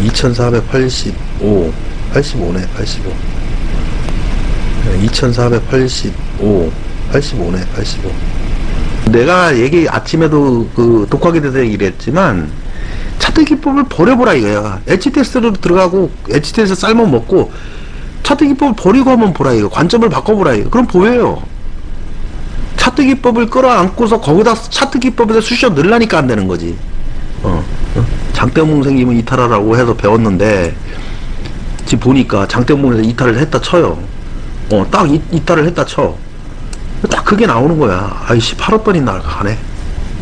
2485, 85네, 85. 2485, 85네, 85. 내가 아침에도 그 독학에 대해서 얘기를 했지만, 차트 기법을 버려보라 이거야. HTS로 들어가고, HTS 삶아 먹고, 차트 기법을 버리고 한번 보라 이거. 관점을 바꿔보라 이거. 그럼 보여요. 차트 기법을 끌어안고서 거기다 차트 기법에서 쑤셔 넣으려니까 안 되는 거지. 장대몽 생기면 이탈하라고 해서 배웠는데, 지금 보니까 장대몽에서 이탈을 했다 쳐요. 딱 이탈을 했다 쳐. 딱 그게 나오는 거야. 아이씨, 8호번이 나가네.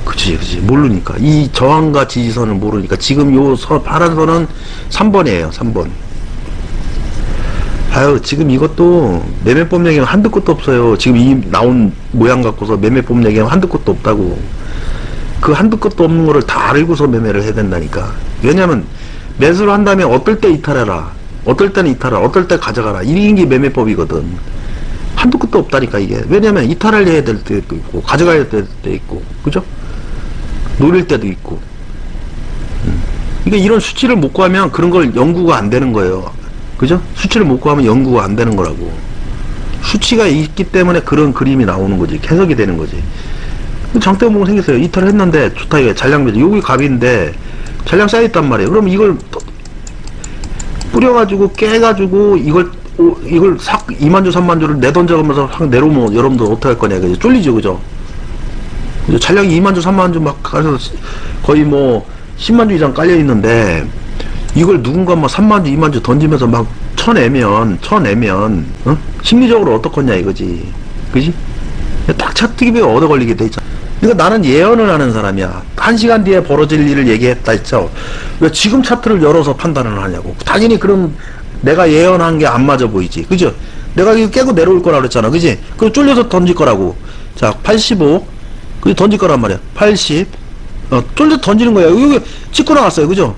그치. 모르니까. 이 저항과 지지선을 모르니까. 지금 요 파란 선은 3번이에요, 3번. 아유, 지금 이것도 매매법 얘기는 한두 끝도 없어요. 지금 이 나온 모양 갖고서 매매법 얘기는 한두 끝도 없다고. 그 한두 끝도 없는 거를 다 알고서 매매를 해야 된다니까. 왜냐면, 매수를 한 다음에 어떨 때 이탈해라. 어떨 때는 이탈하라. 어떨 때 가져가라. 이런 게 매매법이거든. 한두 끝도 없다니까, 이게. 왜냐면, 이탈을 해야 될 때도 있고, 가져가야 될 때도 있고, 그죠? 노릴 때도 있고. 그러니까 이런 수치를 못 구하면 그런 걸 연구가 안 되는 거예요. 그죠? 수치를 못 구하면 연구가 안 되는 거라고. 수치가 있기 때문에 그런 그림이 나오는 거지. 해석이 되는 거지. 장대봉 생겼어요. 이탈을 했는데, 좋다, 이게. 잔량 매수. 여기 갑인데, 잔량 쌓여있단 말이에요. 그럼 이걸 뿌려가지고, 깨가지고, 이걸 싹 2만주, 3만주를 내던져가면서 확 내려오면 여러분들 어떻게 할 거냐. 그죠? 쫄리죠, 그죠? 잔량이 2만주, 3만주 막 가서 거의 뭐 10만주 이상 깔려있는데, 이걸 누군가 막 3만주, 2만주 던지면서 막 쳐내면, 심리적으로 어떡하냐 이거지. 그지? 딱 차트기에 얻어 걸리게 돼 있잖아. 그러니까 나는 예언을 하는 사람이야. 1시간 뒤에 벌어질 일을 얘기했다 했죠. 왜 지금 차트를 열어서 판단을 하냐고. 당연히 그럼 내가 예언한 게 안 맞아 보이지. 그죠? 내가 이거 깨고 내려올 거라 그랬잖아. 그지? 그리고 쫄려서 던질 거라고. 자, 85. 그게 던질 거란 말이야. 80. 쫄려서 던지는 거야. 여기 찍고 나갔어요. 그죠?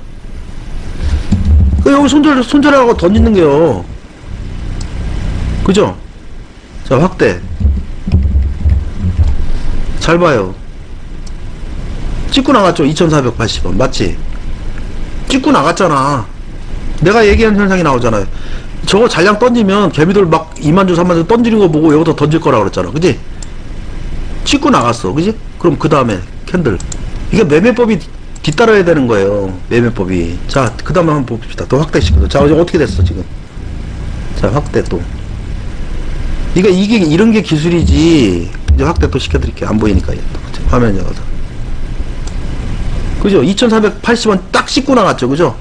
여기 손절하고 던지는 게요. 그죠? 자, 확대. 잘 봐요. 찍고 나갔죠. 2480원. 맞지? 찍고 나갔잖아. 내가 얘기한 현상이 나오잖아요. 저거 잔량 던지면 개미들 막 2만주, 3만주 던지는 거 보고 여기다 던질 거라 그랬잖아. 그지? 찍고 나갔어. 그지? 그럼 그 다음에 캔들. 이게 매매법이 뒤따라야 되는 거예요. 매매법이. 자, 그 다음에 한번 봅시다. 더 확대시켜서. 자, 어떻게 됐어, 지금? 자, 확대 또. 이런 게 기술이지. 이제 확대 또 시켜드릴게요. 안 보이니까. 화면 열어서. 그죠? 2480원 딱 씻고 나갔죠. 그죠?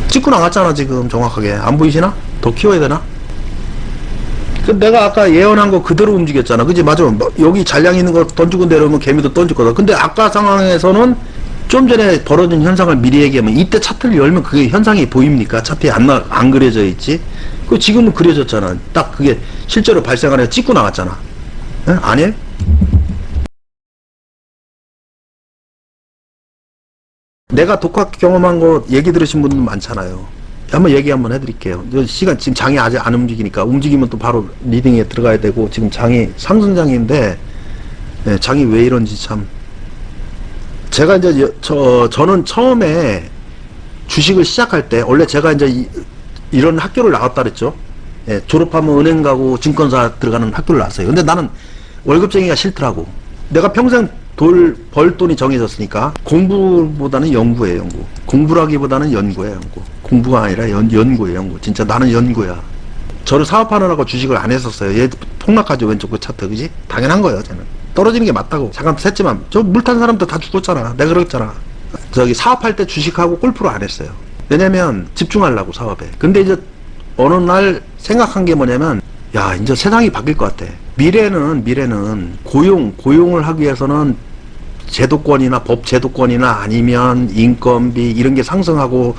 찍고 나갔잖아, 지금. 정확하게. 안 보이시나? 더 키워야 되나? 내가 아까 예언한 거 그대로 움직였잖아. 그지? 맞아. 여기 잔량 있는 거 던지고 내려오면 개미도 던질 거다. 근데 아까 상황에서는 좀 전에 벌어진 현상을 미리 얘기하면 이때 차트를 열면 그게 현상이 보입니까? 차트에 안 그려져 있지? 그 지금은 그려졌잖아. 딱 그게 실제로 발생하네. 찍고 나갔잖아. 에? 아니에요? 내가 독학 경험한 거 얘기 들으신 분들 많잖아요. 한번 얘기 한번 해드릴게요. 시간 지금 장이 아직 안 움직이니까 움직이면 또 바로 리딩에 들어가야 되고 지금 장이 상승장인데 네, 장이 왜 이런지 참. 제가 이제 저는 처음에 주식을 시작할 때 원래 제가 이제 이런 학교를 나왔다 그랬죠. 예, 졸업하면 은행 가고 증권사 들어가는 학교를 나왔어요. 근데 나는 월급쟁이가 싫더라고. 내가 평생 벌 돈이 정해졌으니까 공부보다는 연구예요. 연구. 공부라기보다는 연구예요. 연구. 공부가 아니라 연구예요. 연구. 진짜 나는 연구야. 저를 사업하느라고 주식을 안 했었어요. 얘 폭락하죠. 왼쪽 그 차트. 그지? 당연한 거예요. 저는 떨어지는 게 맞다고. 잠깐 샜지만 저 물 탄 사람들 다 죽었잖아. 내가 그랬잖아. 저기 사업할 때 주식하고 골프를 안 했어요. 왜냐면 집중하려고 사업에. 근데 이제 어느 날 생각한 게 뭐냐면 야 이제 세상이 바뀔 것 같아. 미래는 고용을 하기 위해서는 제도권이나 법 제도권이나 아니면 인건비 이런 게 상승하고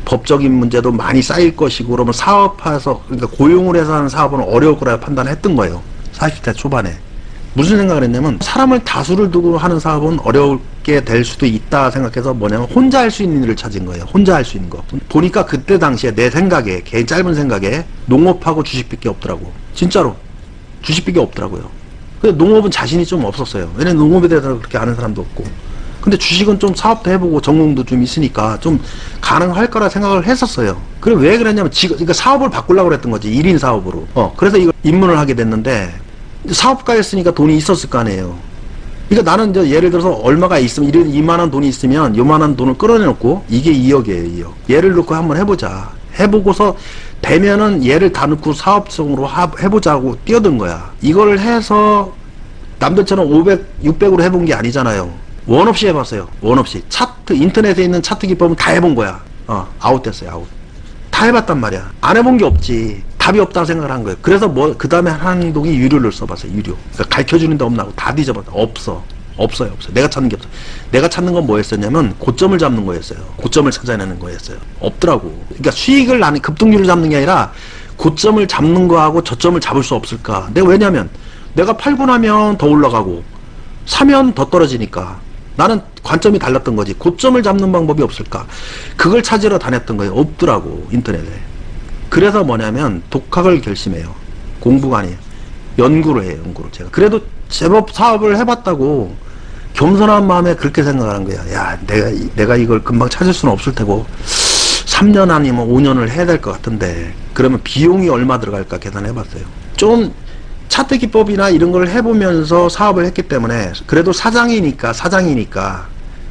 법적인 문제도 많이 쌓일 것이고 그러면 사업해서 그러니까 고용을 해서 하는 사업은 어려울 거라 판단했던 거예요. 40대 초반에. 무슨 생각을 했냐면 사람을 다수를 두고 하는 사업은 어렵게 될 수도 있다 생각해서 뭐냐면 혼자 할 수 있는 일을 찾은 거예요. 혼자 할 수 있는 거. 보니까 그때 당시에 내 생각에 개인 짧은 생각에 농업하고 주식밖에 없더라고. 진짜로 주식밖에 없더라고요. 근데 농업은 자신이 좀 없었어요. 왜냐면 농업에 대해서 그렇게 아는 사람도 없고 근데 주식은 좀 사업도 해보고 전공도 좀 있으니까 좀 가능할 거라 생각을 했었어요. 그럼 왜 그랬냐면 그러니까 사업을 바꾸려고 그랬던 거지. 1인 사업으로. 그래서 이걸 입문을 하게 됐는데 사업가였으니까 돈이 있었을 거 아니에요. 그러니까 나는 이제 예를 들어서 얼마가 있으면 2만원 돈이 있으면 요만한 돈을 끌어내놓고 이게 2억이에요. 2억. 얘를 놓고 한번 해보자. 해보고서 되면은 얘를 다 넣고 사업성으로 해보자고 뛰어든 거야. 이걸 해서 남들처럼 500, 600으로 해본 게 아니잖아요. 원 없이 해봤어요. 원 없이. 차트, 인터넷에 있는 차트 기법은 다 해본 거야. 아웃됐어요, 아웃. 다 해봤단 말이야. 안 해본 게 없지. 답이 없다고 생각을 한 거예요. 그래서 그 다음에 한 행동이 유료를 써봤어요, 유료. 그러니까 가르쳐주는 데 없나고 다 뒤져봤어. 없어요. 내가 찾는 게 없어. 내가 찾는 건 뭐였었냐면, 고점을 잡는 거였어요. 고점을 찾아내는 거였어요. 없더라고. 그러니까 수익을 나는 급등률을 잡는 게 아니라, 고점을 잡는 거하고 저점을 잡을 수 없을까. 왜냐면, 내가 팔고 나면 더 올라가고, 사면 더 떨어지니까. 나는 관점이 달랐던 거지. 고점을 잡는 방법이 없을까? 그걸 찾으러 다녔던 거예요. 없더라고, 인터넷에. 그래서 뭐냐면 독학을 결심해요. 공부가 아니에요. 연구를 해요, 연구를 제가. 그래도 제법 사업을 해봤다고 겸손한 마음에 그렇게 생각을 한 거야. 야, 내가 이걸 금방 찾을 수는 없을 테고 3년 아니면 5년을 해야 될 것 같은데 그러면 비용이 얼마 들어갈까 계산해봤어요. 좀 차트 기법이나 이런 걸 해보면서 사업을 했기 때문에 그래도 사장이니까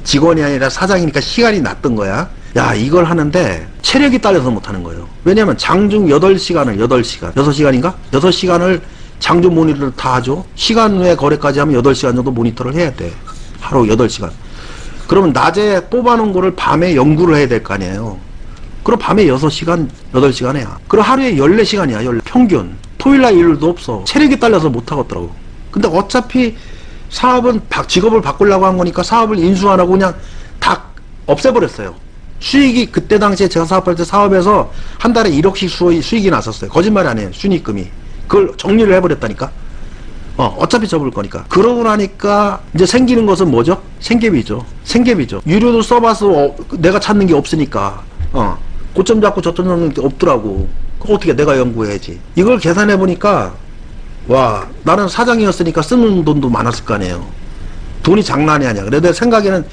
직원이 아니라 사장이니까 시간이 났던 거야. 야, 이걸 하는데 체력이 딸려서 못하는 거예요. 왜냐면 장중 6시간인가? 6시간을 장중 모니터를 다 하죠. 시간 외 거래까지 하면 8시간 정도 모니터를 해야 돼. 하루 8시간. 그러면 낮에 뽑아놓은 거를 밤에 연구를 해야 될 거 아니에요. 그럼 밤에 6시간, 8시간 해야. 그럼 하루에 14시간이야, 평균. 토요일날 일요일도 없어. 체력이 딸려서 못하겠더라고. 근데 어차피 사업은 직업을 바꾸려고 한 거니까 사업을 인수 안 하고 그냥 다 없애버렸어요. 수익이 그때 당시에 제가 사업할 때 사업에서 한 달에 1억씩 수익이 났었어요. 거짓말이 아니에요. 순이익금이. 그걸 정리를 해버렸다니까. 어차피 접을 거니까. 그러고 나니까 이제 생기는 것은 뭐죠? 생계비죠. 유료도 써봐서 내가 찾는 게 없으니까. 고점 잡고 저점 잡는 게 없더라고. 그거 어떻게 내가 연구해야지. 이걸 계산해 보니까 와, 나는 사장이었으니까 쓰는 돈도 많았을 거 아니에요. 돈이 장난이 아니야. 그래도 내 생각에는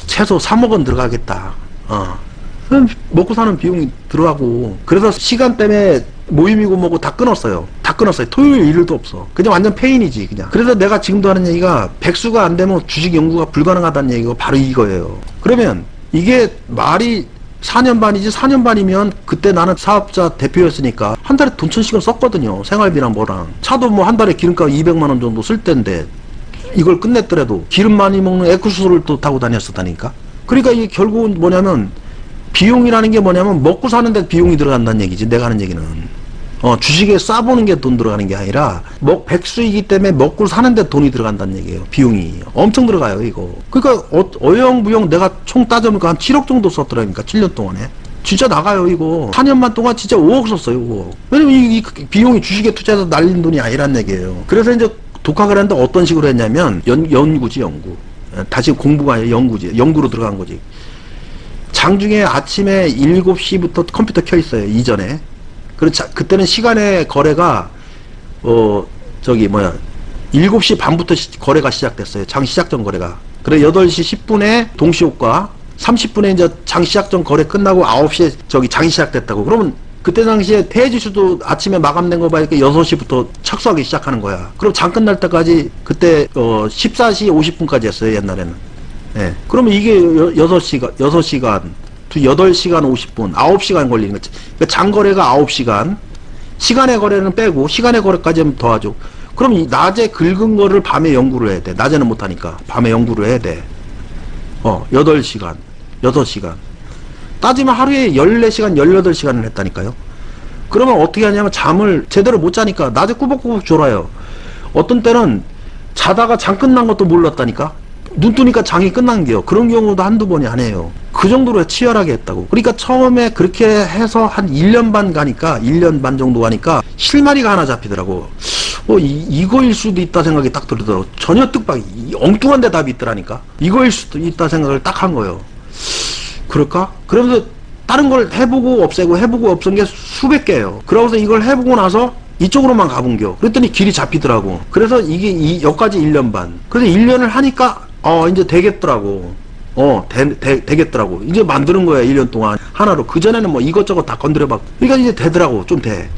최소 3억은 들어가겠다. 먹고 사는 비용이 들어가고. 그래서 시간 때문에 모임이고 뭐고 다 끊었어요. 토요일 일요일도 없어. 그냥 완전 페인이지, 그냥. 그래서 내가 지금도 하는 얘기가 백수가 안 되면 주식 연구가 불가능하다는 얘기가 바로 이거예요. 그러면 이게 말이 4년 반이지. 4년 반이면 그때 나는 사업자 대표였으니까 한 달에 돈 1,000씩은 썼거든요. 생활비랑 뭐랑. 차도 뭐 한 달에 기름값 200만 원 정도 쓸 텐데 이걸 끝냈더라도 기름 많이 먹는 에쿠스를 또 타고 다녔었다니까. 그러니까 이게 결국은 뭐냐면 비용이라는 게 뭐냐면 먹고 사는데 비용이 들어간다는 얘기지. 내가 하는 얘기는 주식에 싸보는 게 돈 들어가는 게 아니라 백수이기 때문에 먹고 사는데 돈이 들어간다는 얘기예요. 비용이 엄청 들어가요, 이거. 그러니까 어영부영 내가 총 따져보니까 한 7억 정도 썼더라니까. 7년 동안에 진짜 나가요, 이거. 4년만 동안 진짜 5억 썼어요, 5억. 왜냐면 이 비용이 주식에 투자해서 날린 돈이 아니란 얘기예요. 그래서 이제 독학을 했는데 어떤 식으로 했냐면 연구지, 연구. 다시 공부가 아니라 연구지. 연구로 들어간 거지. 장중에 아침에 7시부터 컴퓨터 켜 있어요, 이전에. 그때는 시간의 거래가 7시 반부터 거래가 시작됐어요. 장 시작 전 거래가. 그래 8시 10분에 동시효과, 30분에 이제 장 시작 전 거래 끝나고 9시에 장이 시작됐다고. 그러면 그때 당시에 대지수도 아침에 마감된 거 봐니까 6시부터 착수하기 시작하는 거야. 그럼 장 끝날 때까지 그때 14시 50분까지 했어요, 옛날에는. 예. 그러면 이게 8시간 8시간 50분, 9시간 걸리는 거지. 그러니까 장거래가 9시간, 시간의 거래는 빼고, 시간의 거래까지 하면 더하죠. 그럼 이 낮에 긁은 거를 밤에 연구를 해야 돼. 낮에는 못하니까. 밤에 연구를 해야 돼. 8시간, 6시간. 따지면 하루에 14시간, 18시간을 했다니까요. 그러면 어떻게 하냐면 잠을 제대로 못 자니까 낮에 꾸벅꾸벅 졸아요. 어떤 때는 자다가 장 끝난 것도 몰랐다니까. 눈 뜨니까 장이 끝난 게요. 그런 경우도 한두 번이 아니에요. 그 정도로 치열하게 했다고. 그러니까 처음에 그렇게 해서 한 1년 반 가니까, 1년 반 정도 가니까 실마리가 하나 잡히더라고. 이거일 수도 있다 생각이 딱 들더라고. 전혀 엉뚱한 데 답이 있더라니까. 이거일 수도 있다 생각을 딱 한 거예요. 그럴까? 그러면서 다른 걸 해보고 없애고 해보고 없앤 게 수백 개예요. 그러고서 이걸 해보고 나서 이쪽으로만 가본겨. 그랬더니 길이 잡히더라고. 그래서 이게 여기까지 1년 반. 그래서 1년을 하니까 이제 되겠더라고. 되겠더라고. 이제 만드는 거야, 1년 동안. 하나로. 그전에는 뭐 이것저것 다 건드려봤고. 그러니까 이제 되더라고. 좀 돼.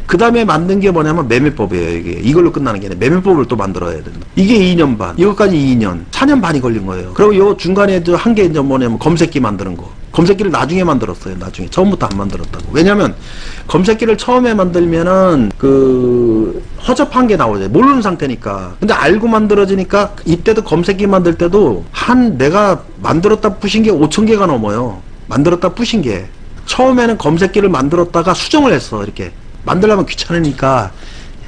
그 다음에 만든 게 뭐냐면 매매법이에요, 이게. 이걸로 끝나는 게 아니라 매매법을 또 만들어야 된다. 이게 2년 반. 이것까지 2년. 4년 반이 걸린 거예요. 그리고 요 중간에 한 게 이제 뭐냐면 검색기 만드는 거. 검색기를 나중에 만들었어요, 나중에. 처음부터 안 만들었다고. 왜냐면, 검색기를 처음에 만들면은, 허접한 게 나오죠. 모르는 상태니까. 근데 알고 만들어지니까, 이때도 검색기 만들 때도, 내가 만들었다 부신 게 5,000개가 넘어요. 만들었다 부신 게. 처음에는 검색기를 만들었다가 수정을 했어, 이렇게. 만들려면 귀찮으니까,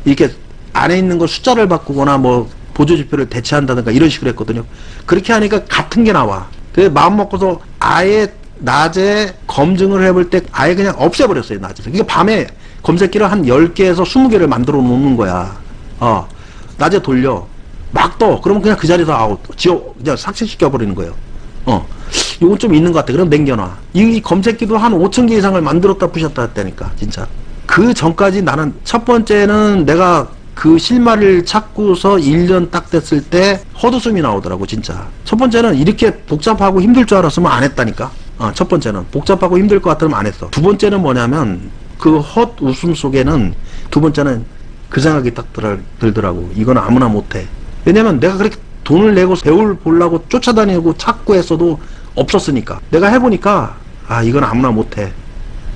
이렇게 안에 있는 걸 숫자를 바꾸거나, 뭐, 보조지표를 대체한다든가 이런 식으로 했거든요. 그렇게 하니까 같은 게 나와. 그래서 마음 먹고서 아예 낮에 검증을 해볼 때 아예 그냥 없애버렸어요, 낮에. 그러니까 밤에 검색기를 한 10개에서 20개를 만들어 놓는 거야. 낮에 돌려. 막 떠. 그러면 그냥 그 자리에서 그냥 삭제시켜버리는 거예요. 요건 좀 있는 것 같아. 그럼 남겨놔. 이 검색기도 한 5,000개 이상을 만들었다 부셨다 했다니까, 진짜. 그 전까지 나는 첫 번째는 내가 그 실마리를 찾고서 1년 딱 됐을 때 헛웃음이 나오더라고, 진짜. 첫 번째는 이렇게 복잡하고 힘들 줄 알았으면 안 했다니까. 첫 번째는 복잡하고 힘들 것 같으면 안 했어. 두 번째는 뭐냐면 그 헛웃음 속에는 두 번째는 그 생각이 딱 들더라고. 이건 아무나 못해. 왜냐면 내가 그렇게 돈을 내고 배울 보려고 쫓아다니고 찾고 했어도 없었으니까. 내가 해보니까 이건 아무나 못해.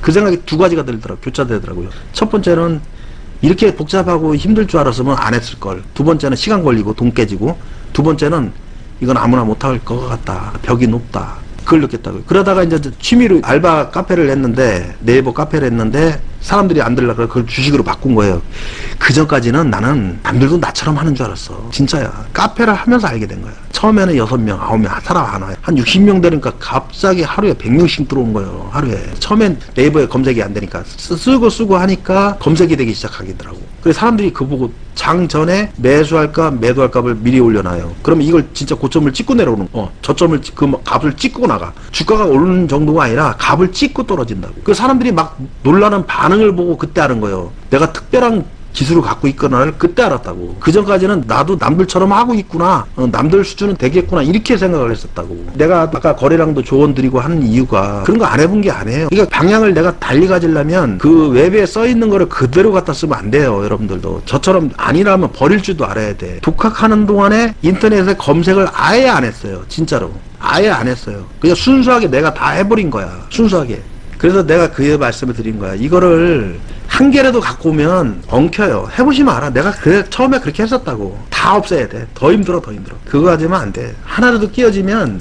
그 생각이 두 가지가 들더라고. 교차되더라고요. 첫 번째는 이렇게 복잡하고 힘들 줄 알았으면 안 했을 걸. 두 번째는 시간 걸리고 돈 깨지고, 두 번째는 이건 아무나 못할 것 같다. 벽이 높다. 그걸 느꼈다고요. 그러다가 이제 취미로 알바 카페를 했는데, 네이버 카페를 했는데 사람들이 안 들라고 그걸 주식으로 바꾼 거예요. 그 전까지는 나는 남들도 나처럼 하는 줄 알았어. 진짜야. 카페를 하면서 알게 된 거야. 처음에는 6명, 9명 사람 안 와요. 한 60명 되니까 갑자기 하루에 100명씩 들어온 거예요. 하루에. 처음엔 네이버에 검색이 안 되니까 쓰고 하니까 검색이 되기 시작하겠더라고. 그래서 사람들이 그거 보고 장 전에 매수할까 매도할까를 미리 올려놔요. 그러면 이걸 진짜 고점을 찍고 내려오는 저점을 값을 찍고 나가. 주가가 오르는 정도가 아니라 값을 찍고 떨어진다고. 그 사람들이 막 놀라는 반응을 보고 그때 아는 거예요. 내가 특별한 기술을 갖고 있거나를 그때 알았다고. 그 전까지는 나도 남들처럼 하고 있구나, 남들 수준은 되겠구나, 이렇게 생각을 했었다고. 내가 아까 거래량도 조언 드리고 하는 이유가 그런 거 안 해본 게 아니에요. 그러니까 방향을 내가 달리 가지려면 그 웹에 써 있는 거를 그대로 갖다 쓰면 안 돼요. 여러분들도 저처럼 아니라면 버릴 줄도 알아야 돼. 독학하는 동안에 인터넷에 검색을 아예 안 했어요. 진짜로 아예 안 했어요. 그냥 순수하게 내가 다 해버린 거야. 순수하게. 그래서 내가 그 말씀을 드린 거야. 이거를 한 개라도 갖고 오면 엉켜요. 해보시면 알아. 내가 처음에 그렇게 했었다고. 다 없애야 돼. 더 힘들어. 그거 하지면 안 돼. 하나라도 끼어지면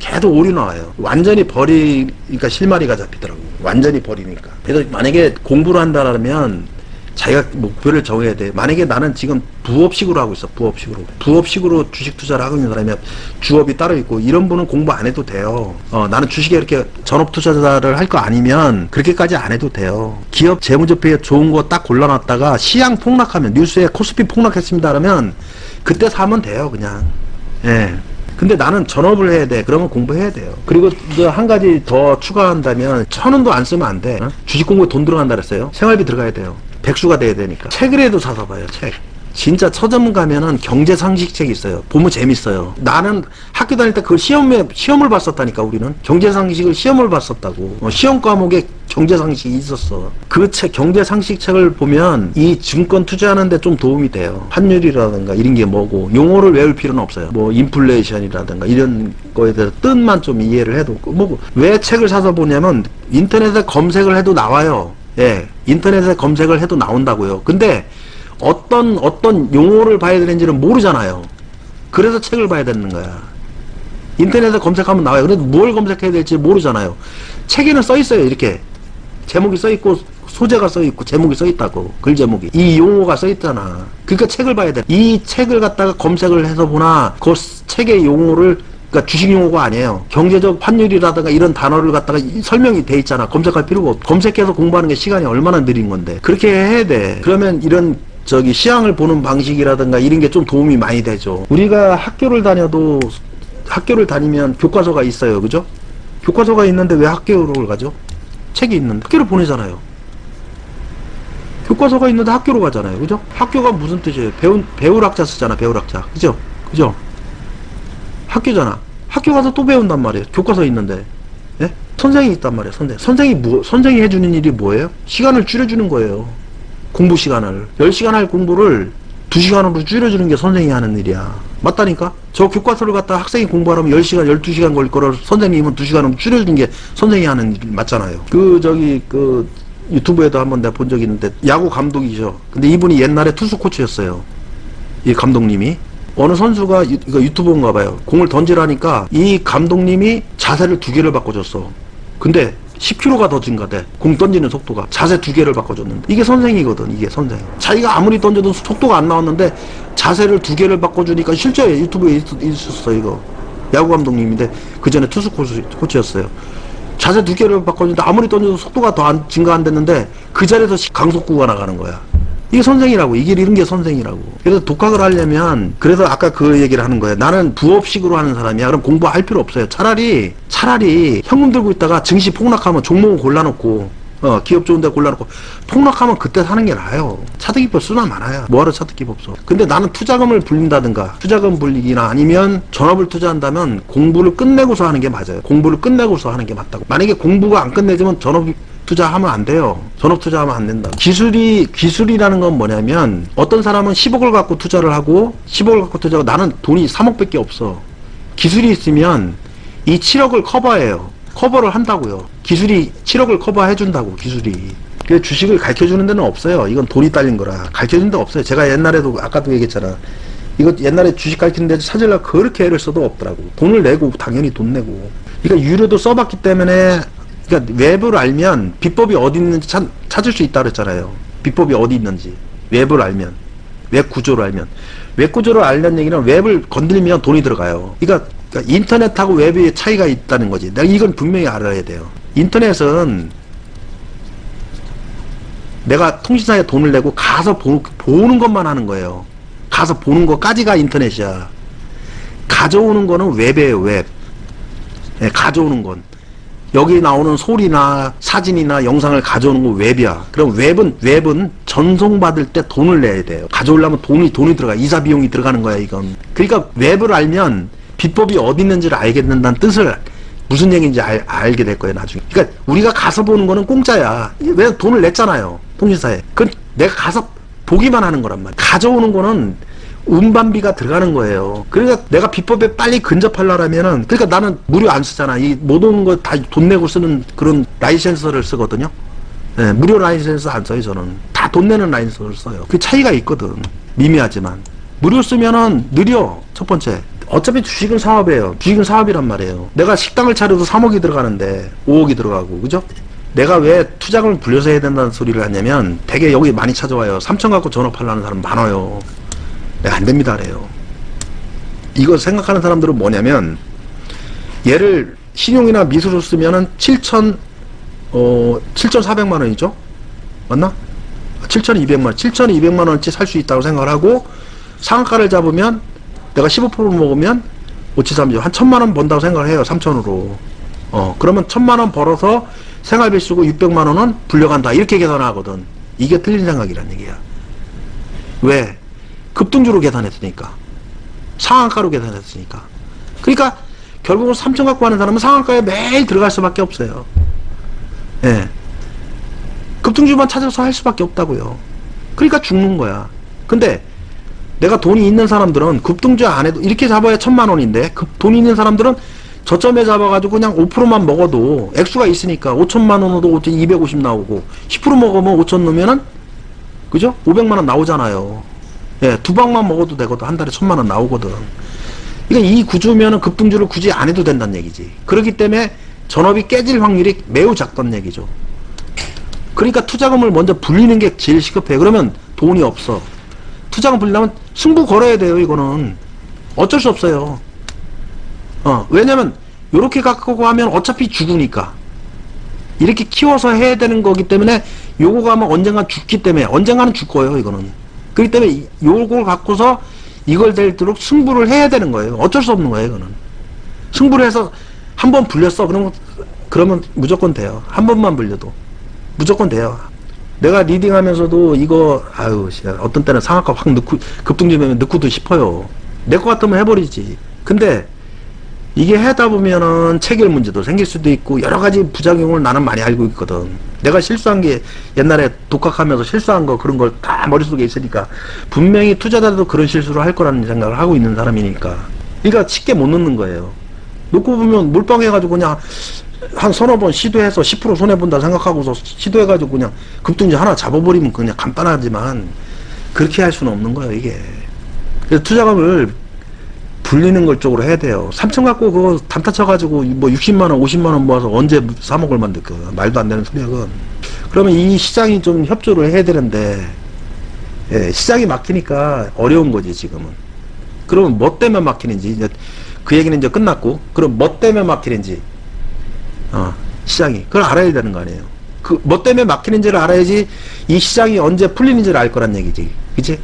걔도 오류 나와요. 완전히 버리니까 실마리가 잡히더라고. 완전히 버리니까. 그래서 만약에 공부를 한다면 자기가 목표를 정해야 돼. 만약에 나는 지금 부업식으로 하고 있어. 부업식으로 주식 투자를 하고 있는 사람이면 주업이 따로 있고, 이런 분은 공부 안 해도 돼요. 나는 주식에 이렇게 전업 투자자를 할 거 아니면 그렇게까지 안 해도 돼요. 기업 재무제표에 좋은 거 딱 골라놨다가 시향 폭락하면, 뉴스에 코스피 폭락했습니다 그러면 그때 사면 돼요, 그냥. 예. 근데 나는 전업을 해야 돼. 그러면 공부해야 돼요. 그리고 한 가지 더 추가한다면 1,000원도 안 쓰면 안 돼. 주식 공부에 돈 들어간다 그랬어요. 생활비 들어가야 돼요. 백수가 돼야 되니까. 책이라도 사서 봐요, 책. 진짜 서점 가면은 경제 상식책이 있어요. 보면 재밌어요. 나는 학교 다닐 때 그 시험을 봤었다니까, 우리는. 경제 상식을 시험을 봤었다고. 시험 과목에 경제 상식이 있었어. 그 경제 상식 책을 보면 이 증권 투자하는데 좀 도움이 돼요. 환율이라든가 이런 게 뭐고, 용어를 외울 필요는 없어요. 뭐 인플레이션이라든가 이런 거에 대해서 뜻만 좀 이해를 해도. 왜 책을 사서 보냐면 인터넷에 검색을 해도 나와요. 예, 인터넷에 검색을 해도 나온다고요. 근데 어떤 용어를 봐야 되는지는 모르잖아요. 그래서 책을 봐야 되는 거야. 인터넷에 검색하면 나와요. 그래도 뭘 검색해야 될지 모르잖아요. 책에는 써 있어요. 이렇게 제목이 써 있고, 소재가 써 있고, 제목이 써 있다고. 글 제목이. 이 용어가 써 있잖아. 그러니까 책을 봐야 돼. 이 책을 갖다가 검색을 해서 보나, 그 책의 용어를, 그러니까 주식 용어가 아니에요. 경제적 환율이라든가 이런 단어를 갖다가 설명이 돼 있잖아. 검색할 필요가 없고. 검색해서 공부하는 게 시간이 얼마나 느린 건데. 그렇게 해야 돼. 그러면 이런 시향을 보는 방식이라든가 이런 게 좀 도움이 많이 되죠. 우리가 학교를 다니면 교과서가 있어요. 그죠? 교과서가 있는데 왜 학교를 가죠? 책이 있는데 학교를 보내잖아요. 교과서가 있는데 학교로 가잖아요. 그죠? 학교가 무슨 뜻이에요? 배울 학자 쓰잖아. 배울 학자. 그죠? 학교잖아. 학교 가서 또 배운단 말이에요. 교과서에 있는데. 예? 선생이 있단 말이에요. 선생이 해주는 일이 뭐예요? 시간을 줄여주는 거예요. 공부 시간을. 10시간 할 공부를 2시간으로 줄여주는 게 선생이 하는 일이야. 맞다니까? 저 교과서를 갖다 학생이 공부하려면 10시간, 12시간 걸릴 거를 선생님은 2시간으로 줄여주는 게 선생이 하는 일 맞잖아요. 유튜브에도 한번 내가 본 적이 있는데, 야구 감독이죠. 근데 이분이 옛날에 투수 코치였어요. 이 감독님이. 어느 선수가, 이거 유튜브인가 봐요. 공을 던지라니까 이 감독님이 자세를 2개를 바꿔줬어. 근데 10km가 더 증가돼. 공 던지는 속도가. 자세 2개를 바꿔줬는데. 이게 선생이거든, 이게 선생. 자기가 아무리 던져도 속도가 안 나왔는데 자세를 2개를 바꿔주니까 실제 유튜브에 있었어, 이거. 야구 감독님인데 그 전에 투수 코치였어요. 자세 2개를 바꿔주는데 아무리 던져도 속도가 더 증가 안 됐는데 그 자리에서 강속구가 나가는 거야. 이게 선생이라고. 이게 이런 게 선생이라고. 그래서 독학을 하려면, 그래서 아까 그 얘기를 하는 거예요. 나는 부업식으로 하는 사람이야. 그럼 공부할 필요 없어요. 차라리 현금 들고 있다가 증시 폭락하면 종목을 골라놓고, 기업 좋은 데 골라놓고 폭락하면 그때 사는 게 나아요. 차등기법 쓰나 많아요. 뭐하러 차등기법 써. 근데 나는 투자금을 불린다든가, 투자금 불리기나 아니면 전업을 투자한다면 공부를 끝내고서 하는 게 맞아요. 공부를 끝내고서 하는 게 맞다고. 만약에 공부가 안 끝내지면 전업 투자하면 안 돼요. 전업 투자하면 안 된다. 기술이라는 건 뭐냐면, 어떤 사람은 10억을 갖고 투자를 하고, 10억을 갖고 투자하고, 나는 돈이 3억밖에 없어. 기술이 있으면 이 7억을 커버해요. 커버를 한다고요. 기술이 7억을 커버해준다고, 기술이. 그 주식을 가르쳐주는 데는 없어요. 이건 돈이 딸린 거라. 가르쳐주는 데 없어요. 제가 옛날에도, 아까도 얘기했잖아. 이거 옛날에 주식 가르치는 데 찾으려고 그렇게 애를 써도 없더라고. 돈을 내고, 당연히 돈 내고. 그러니까 유료도 써봤기 때문에, 그러니까 웹을 알면 비법이 어디 있는지 찾을 수 있다 그랬잖아요. 비법이 어디 있는지. 웹을 알면. 웹 구조를 알면. 웹 구조를 알려는 얘기는 웹을 건들면 돈이 들어가요. 그러니까 인터넷하고 웹의 차이가 있다는 거지. 내가 이건 분명히 알아야 돼요. 인터넷은 내가 통신사에 돈을 내고 가서 보는 것만 하는 거예요. 가서 보는 것까지가 인터넷이야. 가져오는 거는 웹이에요, 웹. 네, 가져오는 건. 여기 나오는 소리나 사진이나 영상을 가져오는 건 웹이야. 그럼 웹은 전송받을 때 돈을 내야 돼요. 가져오려면 돈이 들어가. 이사 비용이 들어가는 거야, 이건. 그러니까 웹을 알면 비법이 어디 있는지를 알겠는다는 뜻을, 무슨 얘기인지 알게 될 거예요, 나중에. 그러니까 우리가 가서 보는 거는 공짜야. 왜 돈을 냈잖아요, 통신사에. 그건 내가 가서 보기만 하는 거란 말이야. 가져오는 거는 운반비가 들어가는 거예요. 그러니까 내가 비법에 빨리 근접하려면은, 그러니까 나는 무료 안 쓰잖아. 이 모든 거 다 돈 내고 쓰는 그런 라이센서를 쓰거든요. 네, 무료 라이센서 안 써요, 저는. 다 돈 내는 라이센서를 써요. 그 차이가 있거든. 미미하지만. 무료 쓰면은 느려, 첫 번째. 어차피 주식은 사업이에요. 주식은 사업이란 말이에요. 내가 식당을 차려도 3억이 들어가는데 5억이 들어가고, 그죠? 내가 왜 투자금을 불려서 해야 된다는 소리를 하냐면, 되게 여기 많이 찾아와요. 3천 갖고 전업하려는 사람 많아요. 내가 안 됩니다, 그래요. 이거 생각하는 사람들은 뭐냐면, 얘를 신용이나 미수로 쓰면은 7,400만 원이죠? 맞나? 7,200만 원어치 살 수 있다고 생각을 하고, 상한가를 잡으면, 내가 15% 먹으면, 5,730, 한 1,000만 원 번다고 생각을 해요, 3,000으로. 그러면 1,000만 원 벌어서 생활비 쓰고 600만 원은 불려간다. 이렇게 계산하거든. 이게 틀린 생각이란 얘기야. 왜? 급등주로 계산했으니까. 상한가로 계산했으니까. 그러니까 결국은 3천 갖고 하는 사람은 상한가에 매일 들어갈 수밖에 없어요. 예. 급등주만 찾아서 할 수밖에 없다고요. 그러니까 죽는 거야. 근데 내가 돈이 있는 사람들은 급등주 안 해도, 이렇게 잡아야 1,000만 원인데, 돈이 있는 사람들은 저점에 잡아가지고 그냥 5%만 먹어도 액수가 있으니까 5천만 원으로 250 나오고, 10% 먹으면 5천 넣으면은, 그죠? 500만 원 나오잖아요. 예, 2방만 먹어도 되거든. 한 달에 1,000만 원 나오거든. 그러니까 이 구조면은 급등주를 굳이 안 해도 된다는 얘기지. 그렇기 때문에 전업이 깨질 확률이 매우 작다는 얘기죠. 그러니까 투자금을 먼저 불리는 게 제일 시급해. 그러면 돈이 없어. 투자금 불리려면 승부 걸어야 돼요, 이거는. 어쩔 수 없어요. 왜냐면 요렇게 갖고 하면 어차피 죽으니까. 이렇게 키워서 해야 되는 거기 때문에, 요거 가면 언젠가 죽기 때문에, 언젠가는 죽 거예요, 이거는. 그렇기 때문에 요걸 갖고서 이걸 될도록 승부를 해야 되는 거예요. 어쩔 수 없는 거예요, 이거는. 승부를 해서 한 번 불렸어. 그러면 무조건 돼요. 한 번만 불려도 무조건 돼요. 내가 리딩하면서도 이거, 어떤 때는 상한가 확 급등주면 넣고도 싶어요. 내 거 같으면 해버리지. 근데 이게 하다 보면은 체결 문제도 생길 수도 있고 여러 가지 부작용을 나는 많이 알고 있거든. 내가 실수한 게 옛날에 독학하면서 실수한 거 그런 걸 다 머릿속에 있으니까 분명히 투자자도 그런 실수를 할 거라는 생각을 하고 있는 사람이니까. 그러니까 쉽게 못 넣는 거예요. 놓고 보면 몰빵해가지고 그냥 한 서너 번 시도해서 10% 손해본다 생각하고서 시도해가지고 그냥 급등주 하나 잡아버리면 그냥 간단하지만 그렇게 할 수는 없는 거예요, 이게. 그래서 투자금을 불리는 걸 쪽으로 해야 돼요. 3천 갖고 그거 단타 쳐가지고 뭐 60만원, 50만원 모아서 언제 3억을 만들 거 말도 안 되는 소리야, 그러면 이 시장이 좀 협조를 해야 되는데, 예, 시장이 막히니까 어려운 거지, 지금은. 그러면 뭐 때문에 막히는지, 이제 그 얘기는 이제 끝났고, 그럼 뭐 때문에 막히는지, 시장이. 그걸 알아야 되는 거 아니에요. 그, 뭐 때문에 막히는지를 알아야지 이 시장이 언제 풀리는지를 알 거란 얘기지. 그치?